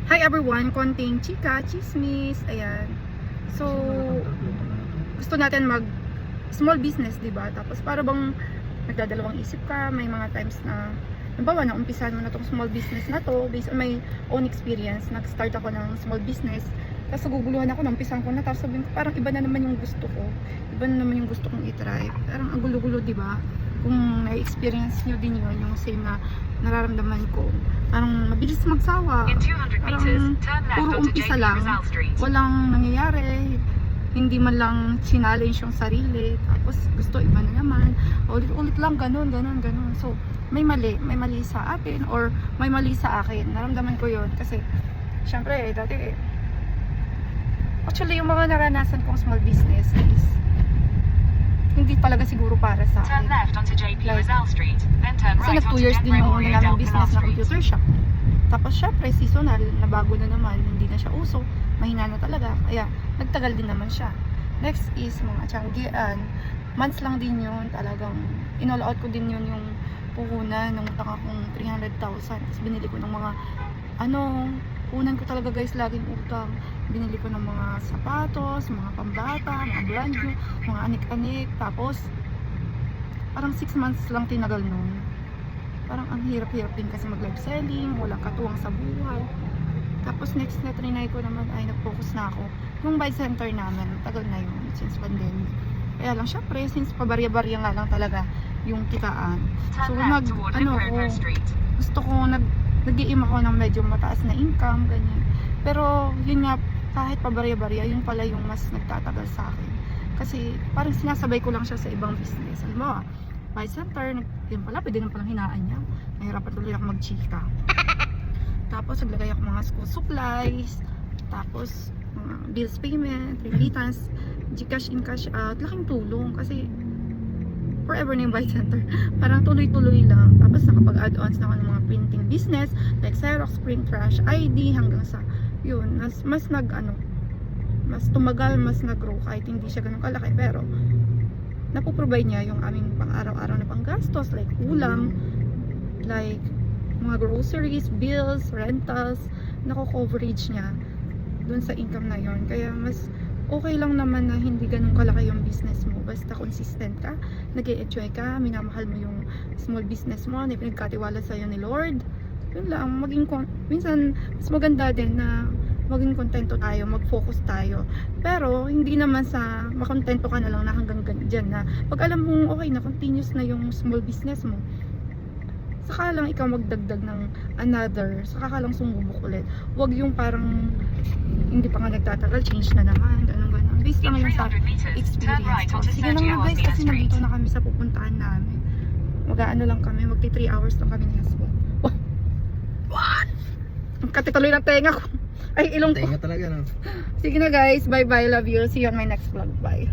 Hi everyone, konting chika, chismis, ayan. So, gusto natin mag small business, di ba? Tapos para bang nagdadalawang isip ka, may mga times na halimbawa, naumpisahan mo na tong small business na to based on my own experience. Nag-start ako ng small business. Tapos naguguluhan ako, naumpisahan ko na. Tapos sabihin ko, parang iba na naman yung gusto ko. Iba na naman yung gusto kong i-try. Parang ang gulo-gulo, di ba? Kung na-experience nyo din yun, yung same na nararamdaman ko. Parang mabilis magsawa. Parang puro umpisa lang. Walang nangyayari. Hindi man lang challenge yung sarili. Tapos gusto iba na naman. Ulit-ulit lang, ganun. So, may mali sa atin or may mali sa akin. Naramdaman ko yun. Kasi, syempre, dati actually, yung mga naranasan kong small business is hindi talaga siguro para sa akin. Like, kasi nag 2 years din yung namin business na computer shop. Tapos syempre, seasonal, nabago na naman, hindi na siya uso, mahina na talaga, kaya nagtagal din naman siya. Next is mga tiyanggian, months lang din yun, talagang in-all out ko din yun yung puhunan, nung utang akong 300,000, tapos binili ko ng mga, puhunan ko talaga guys, laging utang. Binili ko ng mga sapatos, mga pambata, mga brand new, mga anik-anik. Tapos, parang 6 months lang tinagal nun. Parang ang hirap-hirap din kasi mag-live selling, walang katuwang sa buhay. Tapos next na trinay ko naman ay nag-focus na ako. Yung buy center namin, tagal na yun since pandemic. Kaya lang syempre, since pabarya-barya nga lang talaga yung kitaan. So, gusto ko nag-i-aim ako ng medyo mataas na income, ganyan. Pero, yun nga, kahit pabarya-barya, yun pala yung mas nagtatagal sa akin. Kasi, parang sinasabay ko lang siya sa ibang business. Halimbawa, buy center, yun pala, pwede nang palang hinaan niya. Nahirapan tuloy ako mag-chika. Tapos, naglagay ako mga school supplies. Tapos, bills payment, remittance, Gcash in cash out. Laking tulong kasi forever na yung buy center. Parang tuloy-tuloy lang. Tapos nakapag-add-ons na ako ng mga printing business like Xerox, Print Trash, ID hanggang sa yun. Mas tumagal, mas nag-grow kahit hindi siya ganun kalaki. Pero napoprovide niya yung aming pang-araw-araw na panggastos like ulam, like mga groceries, bills, rentals. Nako-coverage niya dun sa income na yon. Kaya mas okay lang naman na hindi ganun kalaki yung business mo. Basta consistent ka, nag-e-enjoy ka, minamahal mo yung small business mo, na pinagkatiwala sa'yo ni Lord. Yun lang, minsan, mas maganda din na maging kontento tayo, mag-focus tayo. Pero, hindi naman sa makontento ka na lang na hanggang dyan na pag alam mo, okay na, continuous na yung small business mo, saka lang ikaw magdagdag ng another, saka ka lang sumubok ulit. Huwag yung parang hindi pa nga nagtatagal, change na naman, ganun. Based lang yung sa experience ko. Sige lang na guys, kasi nandito na kami sa pupuntahan namin. Mag-aano lang kami, magti 3 hours lang kami ni husband. What? Ang katituloy ng tenga ko. Ay, ilong ko. Tenga talaga, no? Sige na guys, bye bye, love you. See you on my next vlog, bye.